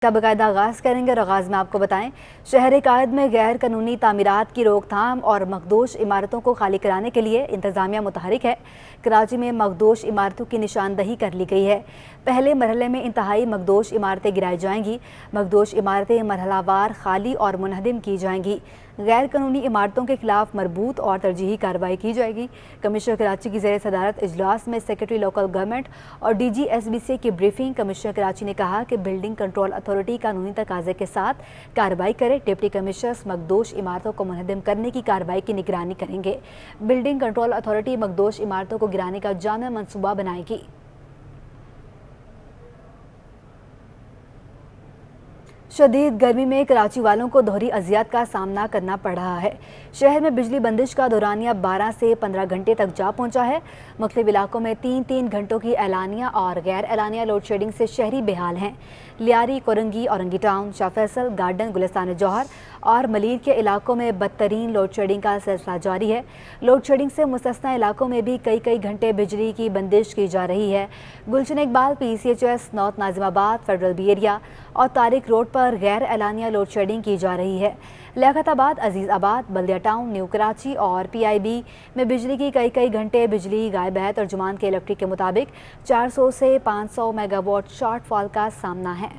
का बाकायदा आगाज़ करेंगे और आगाज़ में आपको बताएं, शहर कायद में गैर कानूनी तामीरात की रोकथाम और मखदूश इमारतों को खाली कराने के लिए इंतजामिया मुतहरिक है। कराची में मखदूश इमारतों की निशानदही कर ली गई है। पहले मरहले में इंतहाई मखदूश इमारतें गिराई जाएंगी। मखदूश इमारतें मरहलावार खाली और मुनहदिम की जाएंगी। गैर कानूनी इमारतों के खिलाफ मरबूत और तरजीही कार्रवाई की जाएगी। कमिश्नर कराची की ज़ेर सदारत इजलास में सेक्रेटरी लोकल गवर्नमेंट और DGSBC की ब्रीफिंग। कमिश्नर कराची ने कहा कि बिल्डिंग कंट्रोल अथॉरिटी कानूनी तकाजे के साथ कार्रवाई करे। डिप्टी कमिश्नर्स मखदूश इमारतों को मुनहदिम करने की कार्रवाई की निगरानी करेंगे। बिल्डिंग कंट्रोल अथॉरिटी मखदूश इमारतों को गिराने का जामा मनसूबा बनाएगी। शदीद गर्मी में कराची वालों को दोहरी अजियत का सामना करना पड़ रहा है। शहर में बिजली बंदिश का दौरानिया 12 से 15 घंटे तक जा पहुंचा है। मुख्तलिफ इलाकों में 3-3 घंटों की एलानिया और गैर एलानिया लोड शेडिंग से शहरी बेहाल हैं। लियारी, कोरंगी, औरंगी टाउन, शाह फैसल, गार्डन, गुलिस्तान जौहर और मलीर के इलाकों में बदतरीन लोड शेडिंग का सिलसिला जारी है। लोड शेडिंग से मुस्तस्ना इलाकों में भी कई घंटे बिजली की बंदिश की जा रही है। Gulshan Iqbal, PCHS, north Nazimabad, federal B area और तारिक रोड पर गैर एलानिया लोड शेडिंग की जा रही है। लियाकताबाद, अजीज़ाबाद, बल्दिया टाउन, न्यू कराची और PIB में बिजली की कई घंटे बिजली गायब है। तर्जुमान के इलेक्ट्रिक के मुताबिक 400 से 500 मेगावाट शॉर्टफॉल का सामना है।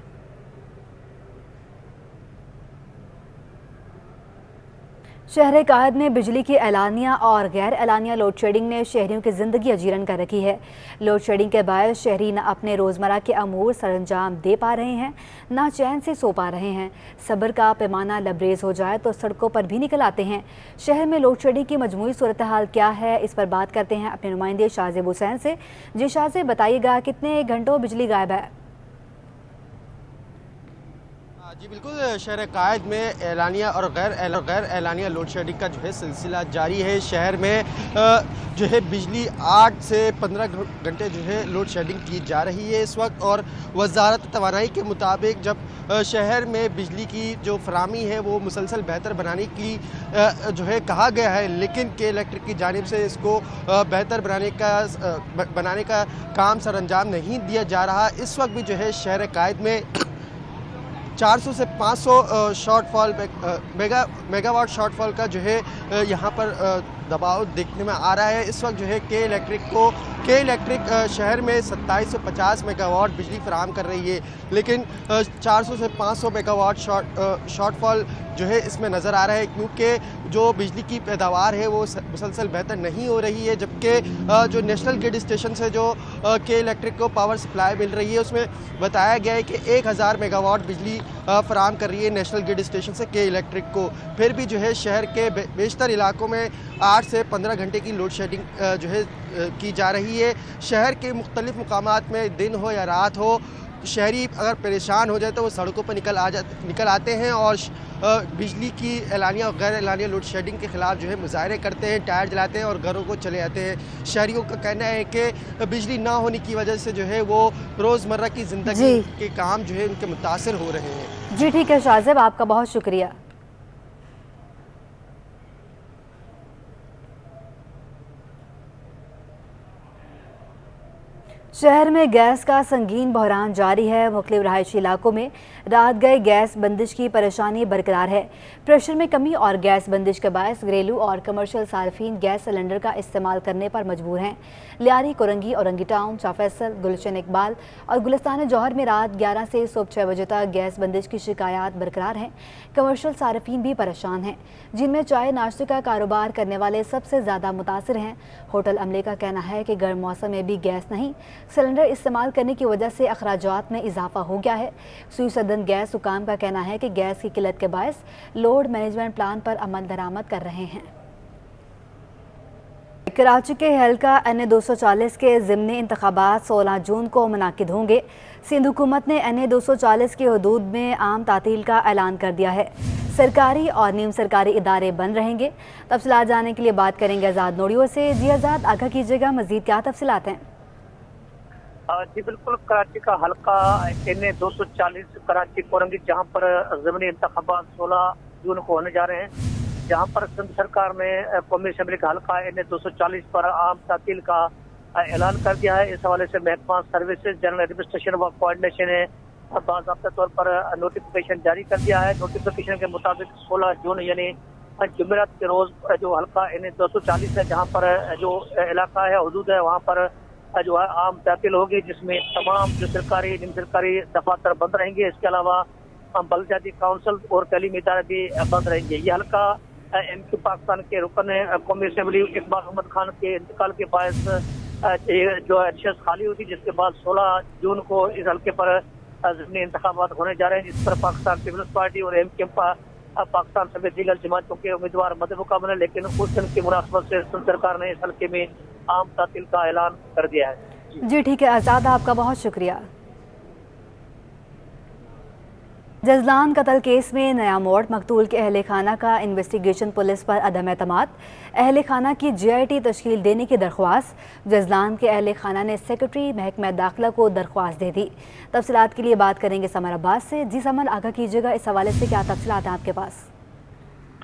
शहर कायद में बिजली की एलानिया और गैर एलानिया लोड शेडिंग ने शहरियों की ज़िंदगी अजीरन कर रखी है। लोड शेडिंग के बायस शहरी न अपने रोज़मर्रा के अमूर सरअंजाम दे पा रहे हैं, ना चैन से सो पा रहे हैं। सब्र का पैमाना लबरेज हो जाए तो सड़कों पर भी निकल आते हैं। शहर में लोड शेडिंग की मजमूई सूरत हाल क्या है, इस पर बात करते हैं अपने नुमाइंदे शाहजेब हुसैन से। जी शाहजेब, बताइएगा कितने घंटों बिजली गायब है? जी बिल्कुल, शहर कायद में एलानिया और गैर एलानिया लोड शेडिंग का जो है सिलसिला जारी है। शहर में जो है बिजली 8 से 15 घंटे जो है लोड शेडिंग की जा रही है इस वक्त। और वजारत तवानाई के मुताबिक जब शहर में बिजली की जो फराहमी है वो मुसलसल बेहतर बनाने की जो है कहा गया है, लेकिन के इलेक्ट्रिक की जानिब से इसको बेहतर बनाने का काम सरअंजाम नहीं दिया जा रहा। इस वक्त भी जो है शहर कायद में 400 से 500 शॉर्टफॉल मेगावाट शॉर्टफॉल का जो है यहाँ पर दबाव देखने में आ रहा है। इस वक्त जो है के इलेक्ट्रिक शहर में 2750 मेगावाट बिजली फराहम कर रही है, लेकिन 400 से 500 मेगावाट शॉर्टफॉल जो है इसमें नज़र आ रहा है, क्योंकि जो बिजली की पैदावार है वो मुसलसल बेहतर नहीं हो रही है। जबकि जो नेशनल ग्रिड स्टेशन से जो के इलेक्ट्रिक को पावर सप्लाई मिल रही है उसमें बताया गया है कि 1000 मेगावाट बिजली फराहम कर रही है नेशनल ग्रिड स्टेशन से के इलेक्ट्रिक को। फिर भी जो है शहर के बेशतर इलाकों में 8 से 15 घंटे की लोड शेडिंग जो है की जा रही है। शहर के मुख्तलिफ मुकामात में दिन हो या रात हो, शहरी अगर परेशान हो जाए तो वो सड़कों पर निकल आते हैं और बिजली की एलानिया और गैर एलानिया लोड शेडिंग के खिलाफ जो है मुजाहरे करते हैं, टायर जलाते हैं और घरों को चले जाते हैं। शहरियों का कहना है कि बिजली ना होने की वजह से जो है वो रोज़मर्रा की ज़िंदगी के काम जो है उनके मुतासिर हो रहे हैं। जी ठीक है शाहजेब, आपका बहुत शुक्रिया। शहर में गैस का संगीन बहरान जारी है। मुख्तलिफ रहायशी इलाकों में रात गए गैस बंदिश की परेशानी बरकरार है। प्रेशर में कमी और गैस बंदिश के बायस घरेलू और कमर्शियल सार्फिन गैस सिलेंडर का इस्तेमाल करने पर मजबूर हैं। लियारी, कोरंगी, औरंगी टाउन, शाह फैसल, गुलशन इकबाल और गुलिस्तान जौहर में रात 11 से सुबह 6 बजे तक गैस बंदिश की शिकायत बरकरार हैं। कमर्शियल सार्फिन भी परेशान हैं, जिनमें चाय नाश्ते का कारोबार करने वाले सबसे ज़्यादा मुतासिर हैं। होटल अमले का कहना है कि गर्म मौसम में भी गैस नहीं, सिलेंडर इस्तेमाल करने की वजह से अखराजात में इजाफा हो गया है। सुई सदन गैस हुकाम का कहना है कि गैस की किल्लत के बायस लोड मैनेजमेंट प्लान पर अमल दरामद कर रहे हैं। कराची के हल्का NA 240 के ज़िमनी इंतखाबात 16 जून को मुनाकिद होंगे। सिंध हुकूमत ने NA 240 की हदूद में आम तातील का ऐलान कर दिया है। सरकारी और नीम सरकारी इदारे बंद रहेंगे। तफसीलात जानने के लिए बात करेंगे आज़ाद नोड़ियों से। जी आज़ाद, आगाह कीजिएगा, मज़ीद क्या तफसीलात हैं? जी बिल्कुल, कराची का हल्का NA 240 कराची कोरंगी, जहां पर ज़मीनी इंतखाबात 16 जून को होने जा रहे हैं, जहां पर सिंध सरकार ने कौमी असम्बली का हल्का NA 240 पर आम तातील का ऐलान कर दिया है। इस हवाले से महकमा सर्विसेज, जनरल एडमिनिस्ट्रेशन व कोऑर्डिनेशन बाज़ाब्ता तौर पर नोटिफिकेशन जारी कर दिया है। नोटिफिकेशन के मुताबिक 16 जून यानी जुमेरात के रोज जो हल्का N 240 है, जहाँ पर जो इलाका है, हदूद है, वहाँ पर जो है आम तातील होगी, जिसमें तमाम जो सरकारी निम सरकारी दफातर बंद रहेंगे। इसके अलावा बलदियाती काउंसिल और तलीमी इदारे भी बंद रहेंगे। ये हल्का MQ पाकिस्तान के रुकन कौमी असम्बली इकबाल अहमद खान के इंतकाल के बायस जो है नशस्त खाली हुई थी, जिसके बाद 16 जून को इस हल्के पर ज़मीनी इंतखाबात होने जा रहे हैं, जिस पर पाकिस्तान पीपल्स पार्टी और MQ पाकिस्तान समेत दीगर जमातों के उम्मीदवार मद्देमुकाबले, लेकिन उस दिन की मुनासबत से सिंध सरकार ने इस हल्के में आम तातील का ऐलान कर दिया है। जी ठीक है आज़ाद, आपका बहुत शुक्रिया। जजलान कत्ल केस में नया मोड़, मकतूल के अहले खाना का इन्वेस्टिगेशन पुलिस पर अदम एतमाद, अहले खाना की GIT तश्कील देने की दरख्वास्त। जजलान के अहले खाना ने सेक्रेटरी महकमा दाखिला को दरख्वास्त दे दी। तफसीलात के लिए बात करेंगे समर अब्बास से। जी समर, आगाह कीजिएगा, इस हवाले से क्या तफसीलात हैं आपके पास?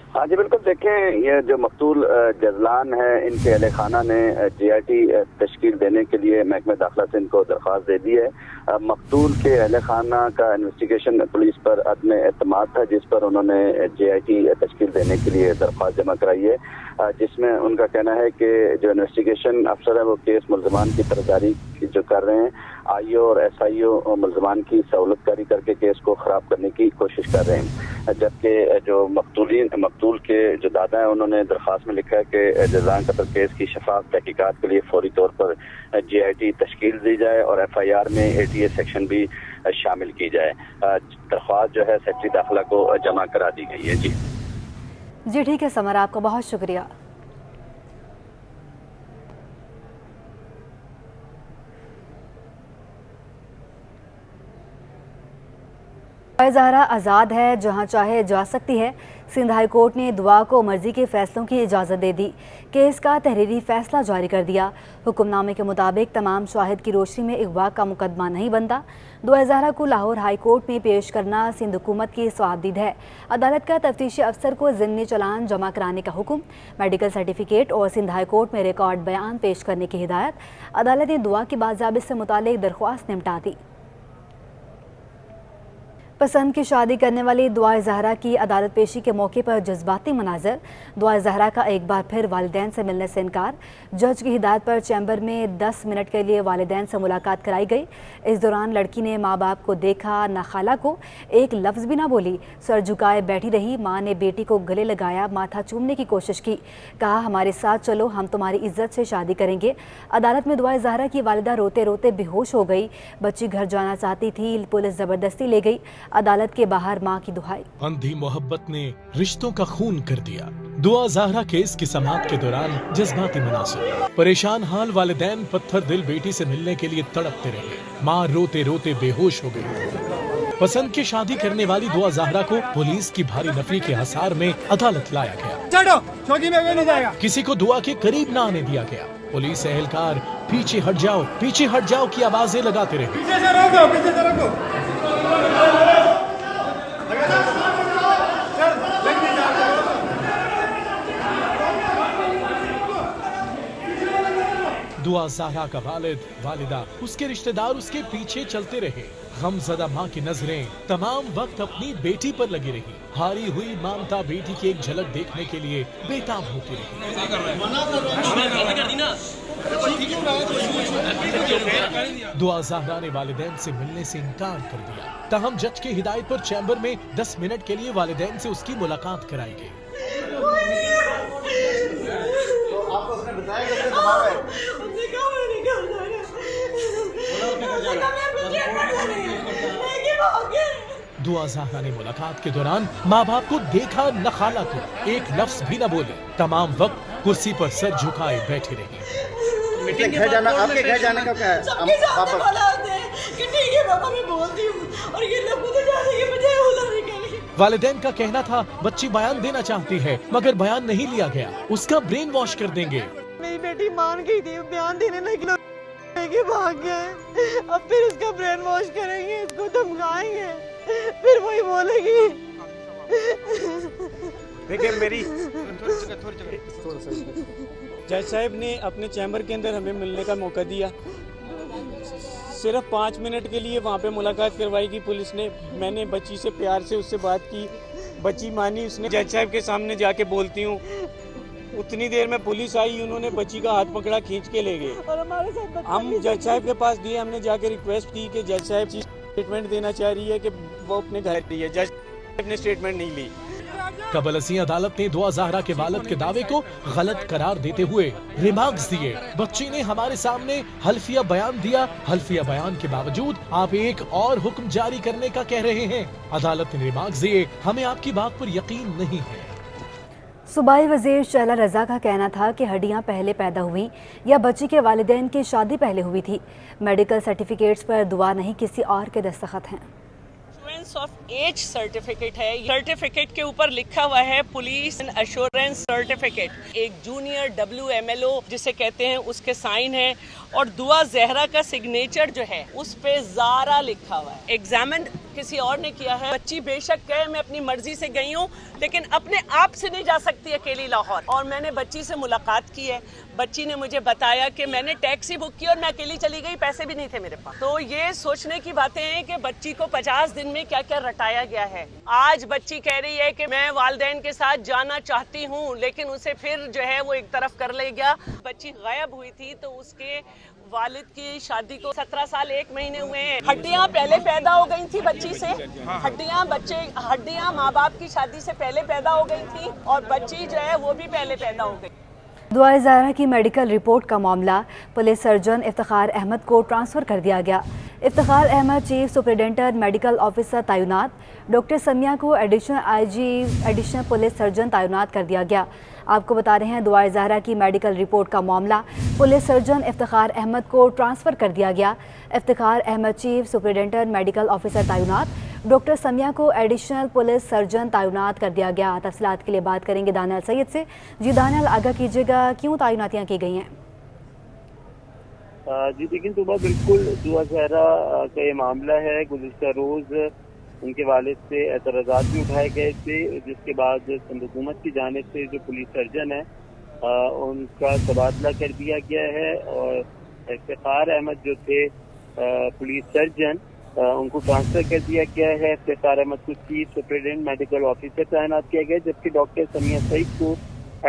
हाँ जी बिल्कुल, देखें ये जो मकतूल जजलान है, इनके अहले खाना ने GIT तश्कील देने के लिए महकमा दाखिला से इनको दरख्वास्त दे दी है। मकतूल के अहले खाना का इन्वेस्टिगेशन पुलिस पर अदम एतमाद था, जिस पर उन्होंने GIT तश्कील देने के लिए दरख्वास्त जमा कराई है, जिसमें उनका कहना है कि जो इन्वेस्टिगेशन अफसर है वो केस मुल्ज़मान की तरफदारी जो कर रहे हैं, IO और SIO मुल्ज़मान की सहूलतकारी करके केस को ख़राब करने की कोशिश कर रहे हैं। जबकि जो मकतूल के जो दादा हैं, उन्होंने दरख्वास्त में लिखा है कि जजलान कत्ल केस की शफाफ तहकीकात के लिए फौरी तौर पर GIT तश्कील दी जाए और FIR में ATA सेक्शन भी शामिल की जाए। दरख्वास्त जो है सेक्रेटरी दाखिला को जमा करा दी गई है। जी ठीक है समर, आपका बहुत शुक्रिया। ज़हरा आज़ाद है, जहां चाहे जा सकती है। सिंध हाई कोर्ट ने दुआ को मर्जी के फैसलों की इजाज़त दे दी। केस का तहरीरी फैसला जारी कर दिया। हुक्मनामे के मुताबिक तमाम शाहिद की रोशनी में अगवा का मुकदमा नहीं बनता। दुआ ज़हरा को लाहौर हाई कोर्ट में पेश करना सिंध हुकूमत की सवाबदीद है। अदालत का तफ्तीशी अफसर को ज़िमनी चलान जमा कराने का हुक्म, मेडिकल सर्टिफिकेट और सिंध हाई कोर्ट में रिकॉर्ड बयान पेश करने की हिदायत। अदालत ने दुआ की बाज़ाबित से मुतालिक दरख्वास्त निपटा दी। पसंद की शादी करने वाली दुआ ज़हरा की अदालत पेशी के मौके पर जज्बाती मनाजर। दुआ ज़हरा का एक बार फिर वालिदैन से मिलने से इनकार। जज की हिदायत पर चैम्बर में 10 मिनट के लिए वालिदैन से मुलाकात कराई गई। इस दौरान लड़की ने माँ बाप को देखा, न खाला को, एक लफ्ज़ भी ना बोली, सर झुकाए बैठी रही। माँ ने बेटी को गले लगाया, माथा चूमने की कोशिश की, कहा हमारे साथ चलो, हम तुम्हारी इज्जत से शादी करेंगे। अदालत में दुआ ज़हरा की वालिदा रोते रोते बेहोश हो गई। बच्ची घर जाना चाहती थी, पुलिस ज़बरदस्ती ले गई। अदालत के बाहर माँ की दुहाई। अंधी मोहब्बत ने रिश्तों का खून कर दिया। दुआ ज़हरा केस की समाअत के दौरान जज्बाती मुनासिब। परेशान हाल वालिदैन पत्थर दिल बेटी से मिलने के लिए तड़पते रहे। माँ रोते रोते बेहोश हो गई। पसंद की शादी करने वाली दुआ ज़हरा को पुलिस की भारी नफरी के हिसार में अदालत लाया गया। नहीं जाएगा। किसी को दुआ के करीब न आने दिया गया। पुलिस एहलकार पीछे हट जाओ की आवाजें लगाते रहे। पीछे से रोको। दुआ ज़हरा का वालिदा, उसके रिश्तेदार उसके पीछे चलते रहे। गमज़दा माँ की नजरें तमाम वक्त अपनी बेटी पर लगी रही। हारी हुई मानता बेटी की एक झलक देखने के लिए बेताब होती रही। दुआ ज़हरा ने वालिदैन से मिलने से इनकार कर दिया। ताहम जज की हिदायत पर चैम्बर में 10 मिनट के लिए वालिदैन से उसकी मुलाकात कराई गई। दुआ ज़हरा ने मुलाकात के दौरान माँ बाप को देखा, न खाला को, एक लफ्ज भी न बोले। तमाम वक्त कुर्सी पर सर झुकाए बैठी रही। आपके घर जाने का क्या है? पापा मैं बोलती हूँ और ये लोग मुझे जाने की बजाय उधर निकल। वालिदैन का कहना था बच्ची बयान देना चाहती है, मगर बयान नहीं लिया गया। उसका ब्रेन वॉश कर देंगे। मेरी बेटी मान गई थी, बयान देने लगी, भाग गए। अब फिर उसका ब्रेन वॉश करेंगे, इसको धमकाएंगे, फिर वही बोलेगी। देखिए मेरी जज साहब ने अपने चैम्बर के अंदर हमें मिलने का मौका दिया। सिर्फ 5 मिनट के लिए वहाँ पे मुलाकात करवाई की पुलिस ने। मैंने बच्ची से प्यार से उससे बात की, बच्ची मानी, उसने जज साहब के सामने जाके बोलती हूँ। उतनी देर में पुलिस आई, उन्होंने बच्ची का हाथ पकड़ा, खींच के ले गए और हमारे साथ हम जज साहब के पास दिए। हमने जाके रिक्वेस्ट की कि जज साहब स्टेटमेंट देना चाह रही है कि वो अपने घर रही है। जज साहब ने स्टेटमेंट नहीं ली। कबलसी अदालत ने दुआ ज़हरा के वालिद के दावे को गलत करार देते हुए रिमार्क्स दिए। बच्ची ने हमारे सामने हल्फिया बयान दिया। हल्फिया बयान के बावजूद आप एक और हुक्म जारी करने का कह रहे हैं। अदालत ने रिमार्क्स दिए, हमें आपकी बात पर यकीन नहीं है। सूबाई वज़ीर शहला रज़ा का कहना था कि हड्डियां पहले पैदा हुई या बच्ची के वालिदैन की शादी पहले हुई थी। मेडिकल सर्टिफिकेट्स पर दुआ नहीं, किसी और के दस्तखत हैं। ऑफ एज सर्टिफिकेट है। सर्टिफिकेट के ऊपर लिखा हुआ है पुलिस एश्योरेंस सर्टिफिकेट। एक जूनियर WMLO जिसे कहते हैं उसके साइन है, और दुआ ज़हरा का सिग्नेचर जो है उस पे ज़ारा लिखा हुआ है। एग्जामिन किसी और ने किया है। बच्ची बेशक कहे मैं अपनी मर्जी से गई हूँ, लेकिन अपने आप से नहीं जा सकती अकेली लाहौर। और मैंने बच्ची से मुलाकात की है। बच्ची ने मुझे बताया कि मैंने टैक्सी बुक की और मैं अकेली चली गई, पैसे भी नहीं थे मेरे पास। तो ये सोचने की बातें हैं कि बच्ची को 50 दिन में क्या क्या रटाया गया है। आज बच्ची कह रही है कि मैं वालिदैन के साथ जाना चाहती हूँ, लेकिन उसे फिर जो है वो एक तरफ कर ले गया। बच्ची गायब हुई थी तो उसके वालिद की शादी को 17 साल 1 महीने हुए हैं। हड्डियां पहले पैदा हो गई थी बच्ची से। हड्डियां माँ बाप की शादी से पहले पैदा हो गई थी, और बच्ची जो है वो भी पहले पैदा हो गई। दुआ ज़हरा की मेडिकल रिपोर्ट का मामला पुलिस सर्जन इफ्तिखार अहमद को ट्रांसफ़र कर दिया गया। Iftikhar Ahmed chief superintendent medical officer तैनात, डॉक्टर समिया को additional IG additional police surgeon तैनात कर दिया गया। आपको बता रहे हैं दुआ ज़हरा की मेडिकल रिपोर्ट का मामला पुलिस सर्जन इफ्तिखार अहमद को ट्रांसफ़र कर दिया गया। Iftikhar Ahmed chief superintendent medical officer तैनात, डॉक्टर समिया को एडिशनल पुलिस सर्जन तैनात कर दिया गया। तफसीलात के लिए बात करेंगे दानियाल सैयद से। जी दानियाल, आगाह कीजिएगा, क्यों तैनातियाँ की गई हैं? जी देखिए, सुबह बिल्कुल दुआ ज़हरा का ये मामला है। गुज़िश्ता रोज़ उनके वालिद से एतराज़ात भी उठाए गए थे, जिसके बाद सिंध हुकूमत की जानिब से जो पुलिस सर्जन है उनका तबादला कर दिया गया है, और इफ्तिखार अहमद जो थे पुलिस सर्जन उनको ट्रांसफ़र कर दिया गया है। इफ्तिखार अहमद को चीफ सुपरिटेंडेंट मेडिकल ऑफिसर तैनात किया गया, जबकि डॉक्टर समिया सईद को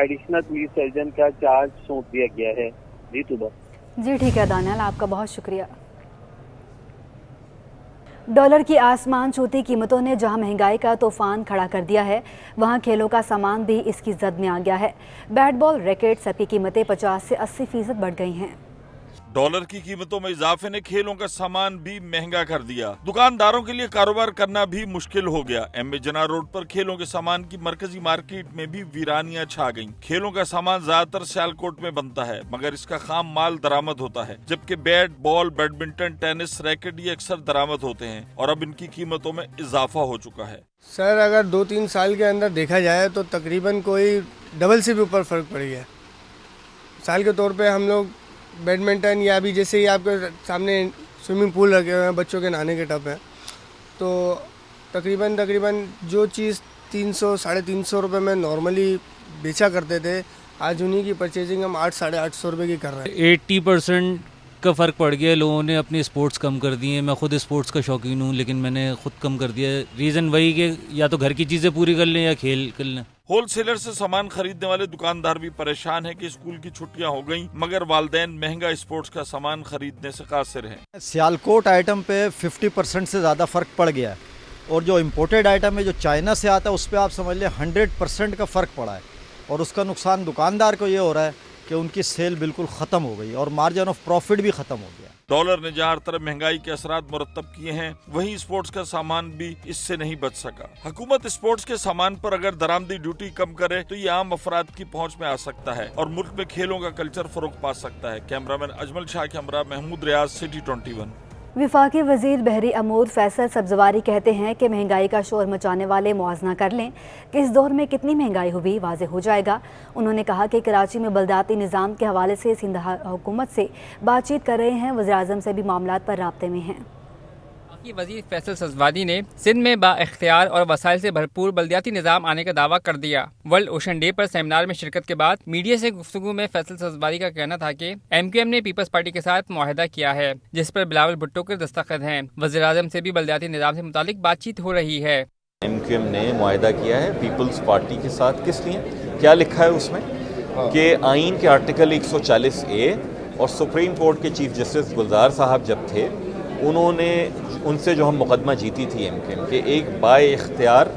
एडिशनल पुलिस सर्जन का चार्ज सौंप दिया गया है। जी तुबा। जी ठीक है दानियाल, आपका बहुत शुक्रिया। डॉलर की आसमान छूती कीमतों ने जहां महंगाई का तूफान खड़ा कर दिया है, वहां खेलों का सामान भी इसकी जद में आ गया है। बैट बॉल, रैकेट, सबकी कीमतें 50 से 80% बढ़ गई हैं। डॉलर की कीमतों में इजाफे ने खेलों का सामान भी महंगा कर दिया। दुकानदारों के लिए कारोबार करना भी मुश्किल हो गया। MA जना रोड पर खेलों के सामान की मरकजी मार्केट में भी वीरानियां छा गईं। खेलों का सामान ज्यादातर सियालकोट में बनता है, मगर इसका खाम माल दरामद होता है, जबकि bat ball, badminton, tennis, racket ये अक्सर दरामद होते हैं, और अब इनकी कीमतों में इजाफा हो चुका है। सर, अगर 2-3 साल के अंदर देखा जाए तो तकरीबन कोई डबल से भी ऊपर फर्क पड़ गया। साल के तौर पे हम लोग बैडमिंटन, या अभी जैसे ही आपके सामने स्विमिंग पूल रखे हुए हैं, बच्चों के नहाने के टब हैं, तो तकरीबन जो चीज़ 300-350 रुपये में नॉर्मली बेचा करते थे, आज उन्हीं की परचेजिंग हम 800-850 रुपये की कर रहे हैं। 80% का फ़र्क पड़ गया। लोगों ने अपने स्पोर्ट्स कम कर दिए। मैं खुद स्पोर्ट्स का शौकीन हूँ, लेकिन मैंने खुद कम कर दिया। रीज़न वही कि या तो घर की चीज़ें पूरी कर लें या खेल कर लें। होलसेलर से सामान खरीदने वाले दुकानदार भी परेशान हैं कि स्कूल की छुट्टियां हो गईं, मगर वालिदैन महंगा स्पोर्ट्स का सामान खरीदने से कासिर हैं। सियालकोट आइटम पे 50% से ज़्यादा फ़र्क पड़ गया है, और जो इम्पोर्टेड आइटम है जो चाइना से आता है उस पर आप समझ लें 100% का फ़र्क पड़ा है, और उसका नुकसान दुकानदार को ये हो रहा है कि उनकी सेल बिल्कुल ख़त्म हो गई और मार्जिन ऑफ प्रॉफिट भी ख़त्म हो गया। डॉलर ने जहाँ हर तरफ महंगाई के असरात मुरतब किए हैं, वहीं स्पोर्ट्स का सामान भी इससे नहीं बच सका। हुकूमत स्पोर्ट्स के सामान पर अगर दरामदी ड्यूटी कम करे तो ये आम अफराद की पहुंच में आ सकता है और मुल्क में खेलों का कल्चर फरोग पा सकता है। कैमरामैन अजमल शाह के हमरा महमूद रियाज, सिटी 21। विफाकी वज़ीर बहरी अमूर फैसल सब्जवारी कहते हैं कि महंगाई का शोर मचाने वाले मुआवजा कर लें कि इस दौर में कितनी महंगाई हुई वाज़े हो जाएगा। उन्होंने कहा कि कराची में बलदाती निज़ाम के हवाले से सिंध हुकूमत से बातचीत कर रहे हैं, वज़ीर आज़म से भी मामलात पर राब्ते में हैं। वफाकी वज़ीर फैसल सजवादी ने सिंध में बाइख्तियार और वसाइल से भरपूर बल्दियाती निज़ाम आने का दावा कर दिया। वर्ल्ड ओशन डे पर सेमिनार में शिरकत के बाद मीडिया से गुफ्तगू में फैसल सजवादी का कहना था कि MQM ने पीपल्स पार्टी के साथ मुआहदा किया है जिस पर बिलावल भुट्टो के दस्तखत हैं। वज़ीर-ए-आज़म से भी बल्दियाती निज़ाम से मुतालिक बातचीत हो रही है। MQM ने मुआहदा किया है पीपल्स पार्टी के साथ। किस लिए? क्या लिखा है उसमें कि आइन के आर्टिकल 140A और सुप्रीम कोर्ट के चीफ जस्टिस गुलजार साहब जब थे उन्होंने उनसे जो हम मुकदमा जीती थी MQM के एक बाइख्तियार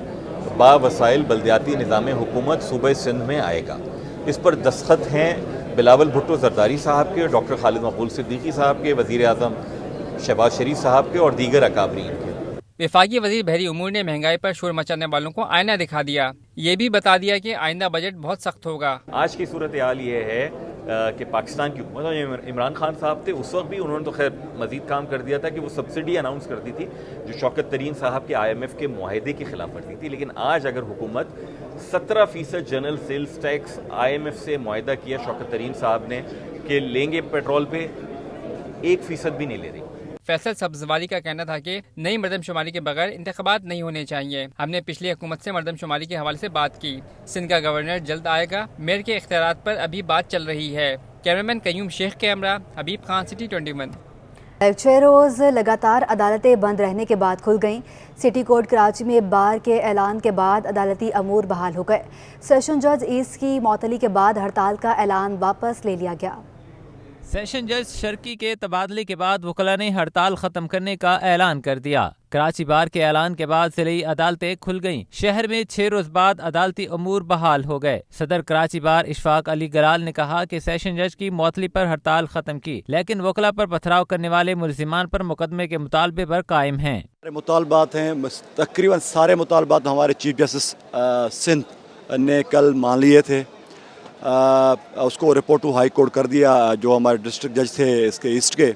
बावसाइल बल्दियाती निज़ाम हुकूमत सूबे सिंध में आएगा। इस पर दस्तखत हैं बिलावल भुट्टो जरदारी साहब के, डॉक्टर खालिद मकबूल सिद्दीकी साहब के, वज़ीर-ए-आज़म शहबाज शरीफ साहब के और दीगर अकाबरीन के। वफाकी वज़ीर बहरी उमूर ने महंगाई पर शोर मचाने वालों को आईना दिखा दिया। ये भी बता दिया कि आइंदा बजट बहुत सख्त होगा। आज की सूरत हाल ये है कि पाकिस्तान की हुकूमत इमरान खान साहब थे उस वक्त भी उन्होंने तो खैर मजीद काम कर दिया था कि वो सब्सिडी अनाउंस कर दी थी जो शौकत तरीन साहब के IMF के मुआहदे की खिलाफ वर्जी थी। लेकिन आज अगर हुकूमत 17% जनरल सेल्स टैक्स IMF से मुआहदा किया शौकत तरीन साहब ने कि लेंगे पेट्रोल पे 1% भी नहीं ले रही। फैसल सब्जवादी का कहना था कि नई मरदमशुमारी के बगैर इंतखाबात नहीं होने चाहिए। हमने पिछली हुकूमत से मरदमशुमारी के हवाले से बात की। सिंध का गवर्नर जल्द आएगा। मेयर के इख्तियारात पर अभी बात चल रही है। कैमरामैन कयूम शेख कैमरा, हबीब खान, सिटी 21। 6 रोज़ लगातार अदालतें बंद रहने के बाद खुल गईं। सिटी कोर्ट कराची में बार के ऐलान के बाद अदालती अमूर बहाल हो गए। सेशन जज ईस्ट की मौतली के बाद हड़ताल का ऐलान वापस ले लिया गया। सेशन जज शर्की के तबादले के बाद वकला ने हड़ताल खत्म करने का ऐलान कर दिया। कराची बार के ऐलान के बाद ज़िली अदालतें खुल गईं। शहर में 6 रोज बाद अदालती अमूर बहाल हो गए। सदर कराची बार इशफाक अली गलाल ने कहा कि सेशन जज की मौतली पर हड़ताल खत्म की, लेकिन वकला पर पथराव करने वाले मुलजिमान पर मुकदमे के मुतालबे पर कायम हैं। मुतालबात हैं, तकरीबन सारे मुतालबात हमारे चीफ जस्टिस सिंध ने कल मान लिए थे। उसको रिपोर्ट टू हाई कोर्ट कर दिया जो हमारे डिस्ट्रिक्ट जज थे इसके ईस्ट के।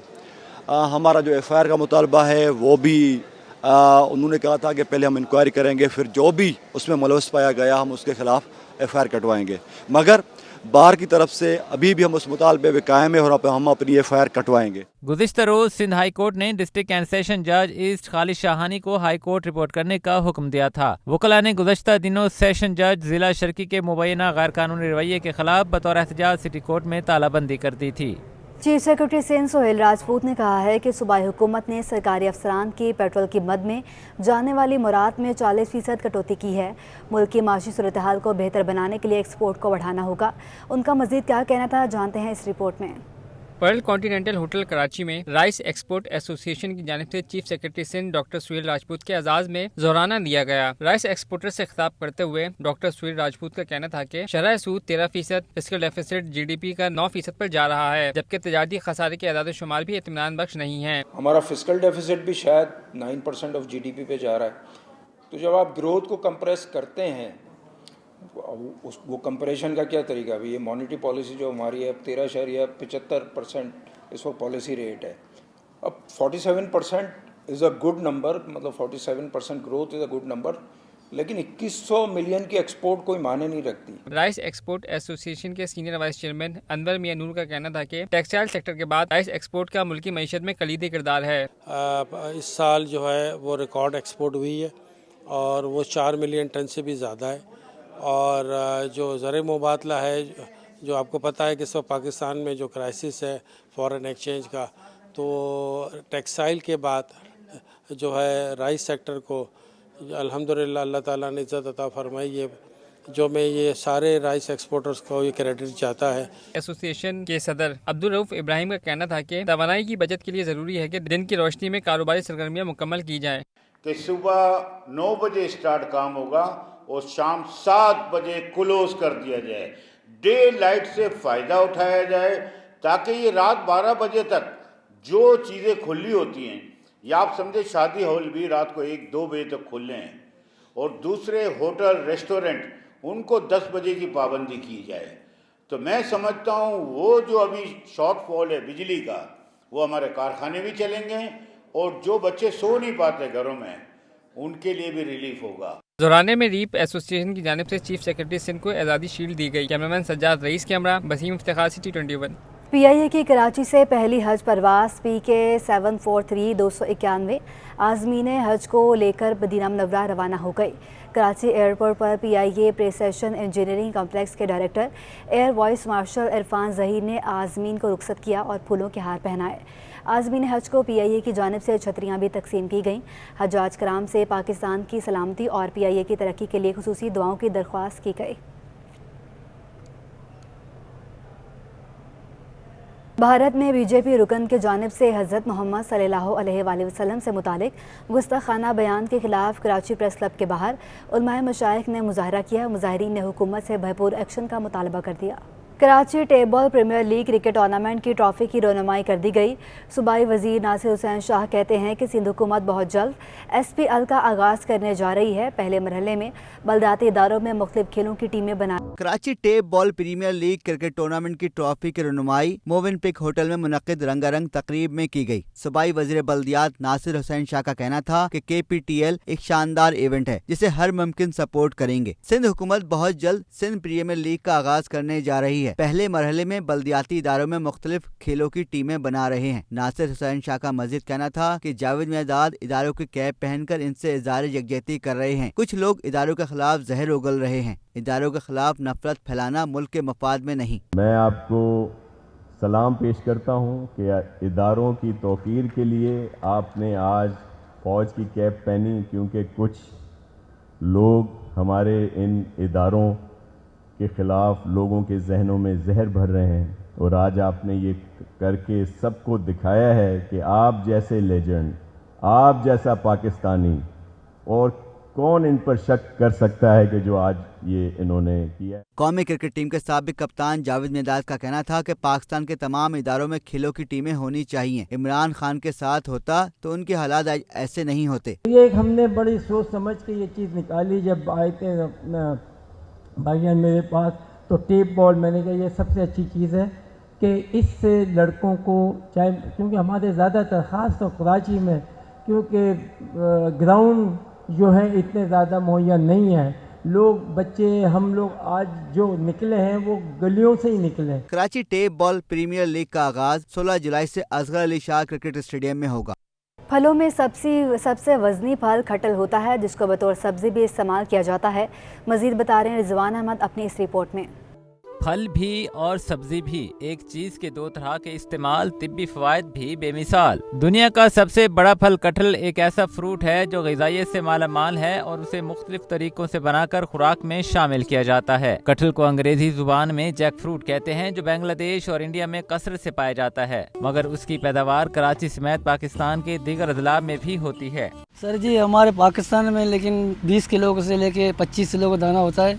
हमारा जो FIR का मुतालबा है वो भी उन्होंने कहा था कि पहले हम इंक्वायरी करेंगे, फिर जो भी उसमें मुलविस पाया गया हम उसके खिलाफ FIR कटवाएंगे। मगर बार की तरफ से अभी भी हम उस मुतालबे पे कायम है और हम अपनी FIR कटवाएंगे। गुज़िश्ता रोज सिंध हाई कोर्ट ने डिस्ट्रिक्ट एंड सेशन जज ईस्ट खालिद शाहानी को हाई कोर्ट रिपोर्ट करने का हुक्म दिया था। वकला ने गुज़श्ता दिनों सेशन जज जिला शर्की के मुबैना गैर कानूनी रवैये के खिलाफ बतौर एहतजाज सिटी कोर्ट में तालाबंदी कर दी थी। चीफ सेक्रेटरी सिंध सोहेल राजपूत ने कहा है कि सूबाई हुकूमत ने सरकारी अफसरान की पेट्रोल की मद में जाने वाली मुराद में 40% कटौती की है। मुल्क की माशी सूरत हाल को बेहतर बनाने के लिए एक्सपोर्ट को बढ़ाना होगा। उनका मजीद क्या कहना था, जानते हैं इस रिपोर्ट में। पर्ल कॉन्टिनेंटल होटल कराची में राइस एक्सपोर्ट एसोसिएशन की जानिब से chief secretary Sindh doctor Suhail Rajput के एजाज में जोराना दिया गया। राइस एक्सपोर्टर से खिताब करते हुए डॉक्टर सुहेल राजपूत का कहना था कि शरह सूद 13%, फिस्कल डेफिसिट GDP का 9% पर जा रहा है, जबकि तजारती खसारे के अदाद शुमार भी इत्मीनान बख्श नहीं है। हमारा फिस्कल डेफिसिट भी शायद 9% ऑफ GDP पे जा रहा है। तो जब आप ग्रोथ को कंप्रेस करते हैं वो कंपैरिजन का क्या तरीका है? ये मॉनेटरी पॉलिसी जो हमारी है 13.75% इस वक्त पॉलिसी रेट है। अब 47% इज़ अ गुड नंबर, मतलब 47% growth is a good number, लेकिन 2100 मिलियन की एक्सपोर्ट कोई माने नहीं रखती। राइस एक्सपोर्ट एसोसिएशन के सीनियर वाइस चेयरमैन अनवर मियां नूर का कहना था कि टेक्सटाइल सेक्टर के बाद राइस एक्सपोर्ट का मुल्की मईशत में कलीदी किरदार है। इस साल जो है वो रिकॉर्ड एक्सपोर्ट हुई है और वो 4 मिलियन टन से भी ज़्यादा है। और जो ज़र मुबादला है, जो आपको पता है कि इस वक्त पाकिस्तान में जो क्राइसिस है फॉरेन एक्सचेंज का, तो टेक्सटाइल के बाद जो है राइस सेक्टर को अल्हम्दुलिल्लाह अल्लाह ताला ने इज़्ज़त अता फरमाई है, जो मैं ये सारे राइस एक्सपोर्टर्स को ये क्रेडिट चाहता है। एसोसिएशन के सदर अब्दुल रऊफ इब्राहिम का कहना था कि तवानाई की बचत के लिए ज़रूरी है कि दिन की रोशनी में कारोबारी सरगर्मियाँ मुकम्मल की जाएँ। कि सुबह 9 बजे स्टार्ट काम होगा और शाम 7 बजे क्लोज कर दिया जाए। डे लाइट से फ़ायदा उठाया जाए ताकि ये रात 12 बजे तक जो चीज़ें खुली होती हैं, या आप समझे शादी हॉल भी रात को 1-2 बजे तक खुले हैं, और दूसरे होटल रेस्टोरेंट उनको 10 बजे की पाबंदी की जाए। तो मैं समझता हूँ वो जो अभी शॉर्टफॉल है बिजली का, वो हमारे कारखाने भी चलेंगे और जो बच्चे सो नहीं पाते घरों में उनके लिए भी रिलीफ होगा। जोराने में रीप एसोसिएशन की जानिब से चीफ सेक्रेटरी सिंध को आज़ादी शील्ड दी गई। Cameraman Sajjad rice, camera Basim Iftikhar, city 21। PIA की कराची से पहली हज परवास PK 743-291 आज़मीन हज को लेकर मदीना मुनव्वरा रवाना हो गई। कराची एयरपोर्ट पर PIA प्रिसिशन इंजीनियरिंग कॉम्प्लेक्स के director air vice marshal Irfan Zaheer ने आज़मीन को रुखसत किया और फूलों के हार पहनाए। आज़मीन हज को PIA की जानिब से छतरियाँ भी तकसीम की गईं। हज्जाज कराम से पाकिस्तान की सलामती और PIA की तरक्की के लिए खुसूसी दुआओं की दरख्वास्त की गई। भारत में BJP रुकन के जानिब से हज़रत मोहम्मद सल्लल्लाहु अलैहि वसल्लम से मुतालिक गुस्ताखाना बयान के खिलाफ कराची प्रेस क्लब के बाहर उलमाए मशाइख ने मुजाहरा किया। मुजाहिरीन ने हुकूमत से भरपूर एक्शन का मुतालबा कर दिया। Karachi table premier league cricket tournament की ट्रॉफी की रोनुमाई कर दी गई। सूबाई वजीर नासिर हुसैन शाह कहते हैं कि सिंध हुकूमत बहुत जल्द SPL का आगाज़ करने जा रही है। पहले मरहले में बलदाती इदारों में मुख्तलिफ खेलों की टीमें बना। Karachi tape ball premier league cricket tournament की ट्रॉफी की रोनुमाई मोविन पिक होटल में मुनक्किद रंगारंग तकरीब में की गई। सूबाई वजीर बल्दियात नासिर हुसैन शाह का कहना था कि KPTL एक शानदार इवेंट है जिसे हर मुमकिन सपोर्ट करेंगे। सिंध हुकूमत बहुत जल्द सिंध प्रीमियर लीग का आगाज करने जा रही है। पहले मरहले में बल्दियाती इदारों में मुख्तलिफ खेलों की टीमें बना रहे हैं। नासिर हुसैन शाह का मजीद कहना था कि जावेद मियादाद इदारों की कैप पहनकर इनसे इज़हार यकजहती कर रहे हैं। कुछ लोग इदारों के खिलाफ जहर उगल रहे हैं। इदारों के खिलाफ नफरत फैलाना मुल्क के मफाद में नहीं। मैं आपको सलाम पेश करता हूँ कि इदारों की तौकीर के लिए आपने आज फौज की कैप पहनी, क्योंकि कुछ लोग हमारे इन इदारों के ख़िलाफ़ लोगों के जहनों में जहर भर रहे हैं, और आज आपने ये करके सबको दिखाया है कि आप जैसे लेजेंड, आप जैसा पाकिस्तानी, और कौन इन पर शक कर सकता है कि जो आज ये इन्होंने किया। कौमी क्रिकेट टीम के साबिक कप्तान जावेद मियादाद का कहना था कि पाकिस्तान के तमाम इदारों में खेलों की टीमें होनी चाहिए। इमरान खान के साथ होता तो उनके हालात आज ऐसे नहीं होते। ये हमने बड़ी सोच समझ के ये चीज़ निकाली। जब आए थे भाईजान मेरे पास, तो टेप बॉल मैंने कहा ये सबसे अच्छी चीज़ है कि इससे लड़कों को चाहे, क्योंकि हमारे ज़्यादातर ख़ास तो कराची में, क्योंकि ग्राउंड जो है इतने ज़्यादा मुहैया नहीं है। लोग बच्चे हम लोग आज जो निकले हैं वो गलियों से ही निकले हैं। Karachi tape ball premier league का आगाज़ 16 जुलाई से असगर अली शाह क्रिकेट स्टेडियम में होगा। फलों में सबसे वजनी फल खटल होता है, जिसको बतौर सब्जी भी इस्तेमाल किया जाता है। मजीद बता रहे हैं रिजवान अहमद अपनी इस रिपोर्ट में। फल भी और सब्जी भी, एक चीज के दो तरह के इस्तेमाल, तिब्बी फवायद भी बेमिसाल। दुनिया का सबसे बड़ा फल कटहल एक ऐसा फ्रूट है जो ग़िज़ाइयत से माला माल है और उसे मुख्तलिफ तरीकों से बनाकर खुराक में शामिल किया जाता है। कटहल को अंग्रेजी जुबान में जैक फ्रूट कहते हैं, जो बांग्लादेश और इंडिया में कसरत से पाया जाता है, मगर उसकी पैदावार कराची समेत पाकिस्तान के दीगर अजला में भी होती है। सर जी हमारे पाकिस्तान में लेकिन 20 किलो से लेके 25 किलो का दाना होता है,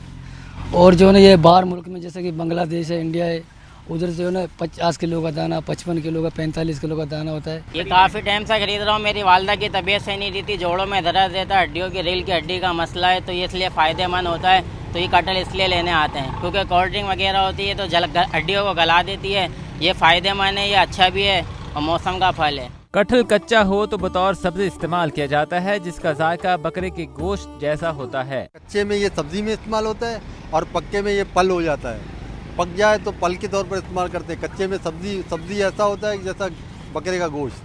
और जो है ये बाहर मुल्क में जैसे कि बांग्लादेश है, इंडिया है, उधर जो है ना 50 किलो का दाना, 55 किलो का, 45 किलो का दाना होता है। ये काफ़ी टाइम से खरीद रहा हूँ। मेरी वालदा की तबीयत सही नहीं रहती, जोड़ों में दर्द रहता है, हड्डियों की रीढ़ की हड्डी का मसला है, तो ये इसलिए फ़ायदेमंद होता है। तो ये कटहल इसलिए लेने आते हैं क्योंकि कोल्ड ड्रिंक वगैरह होती है तो हड्डियों को गला देती है। ये फ़ायदेमंद है, ये अच्छा भी है और मौसम का फल है। कटहल कच्चा हो तो बतौर सब्जी इस्तेमाल किया जाता है, जिसका जायका बकरे के गोश्त जैसा होता है। कच्चे में ये सब्जी में इस्तेमाल होता है और पक्के में ये फल हो जाता है। पक जाए तो फल के तौर पर इस्तेमाल करते हैं। कच्चे में सब्जी ऐसा होता है जैसा बकरे का गोश्त,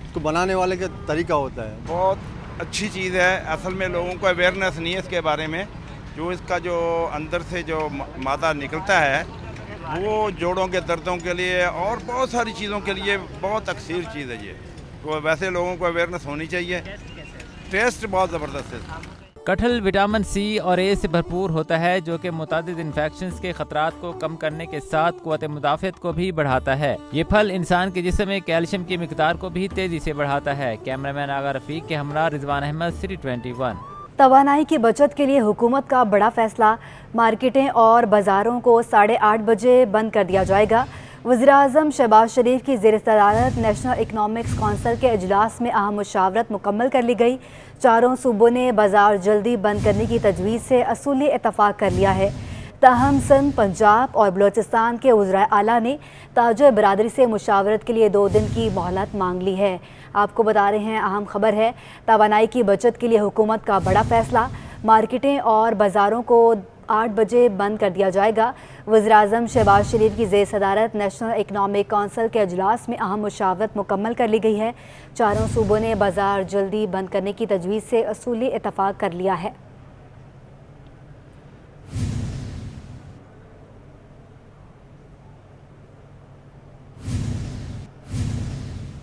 इसको बनाने वाले का तरीका होता है। बहुत अच्छी चीज़ है। असल में लोगों को अवेयरनेस नहीं है इसके बारे में। जो इसका जो अंदर से जो मादा निकलता है वो जोड़ों के दर्दों के लिए और बहुत सारी चीज़ों के लिए बहुत अक्सर चीज़ है ये। तो वैसे लोगों को अवेयरनेस होनी चाहिए। टेस्ट बहुत ज़बरदस्त है। कटहल विटामिन सी और ए से भरपूर होता है, जो कि मुतादिद इन्फेक्शंस के खतरात को कम करने के साथ क़ुव्वत मुदाफ़अत को भी बढ़ाता है। ये फल इंसान के जिस्म में कैल्शियम की मिकदार को भी तेज़ी से बढ़ाता है। कैमरामैन आगा रफ़ीक के हमरा रिजवान अहमद, सिटी 21। तवानाई की बचत के लिए हुकूमत का बड़ा फैसला, मार्केटें और बाज़ारों को 8:30 बजे बंद कर दिया जाएगा। वज़ीर-ए-आज़म शहबाज शरीफ की ज़ेर सदारत नेशनल इकनॉमिक्स कौंसिल के इजलास में अहम मुशावरत मुकम्मल कर ली गई। चारों सूबों ने बाज़ार जल्दी बंद करने की तजवीज़ से असूली इत्तफ़ाक़ कर लिया है। ताहम सिंध, पंजाब और बलोचिस्तान के वज़राए आला ने ताजर बरादरी से मुशावरत के लिए 2 दिन की मोहलत मांग ली है। आपको बता रहे हैं अहम खबर है, तवानाई की बचत के लिए हुकूमत का बड़ा फैसला, मार्केटें और बाज़ारों को 8 बजे बंद कर दिया जाएगा। वज़ीर-ए-आज़म शहबाज शरीफ की ज़ेर सदारत नेशनल इकनॉमिक कौंसिल के अजलास में अहम मुशावरत मुकम्मल कर ली गई है। चारों सूबों ने बाजार जल्दी बंद करने की तजवीज़ से असूली इतफाक़ कर लिया है।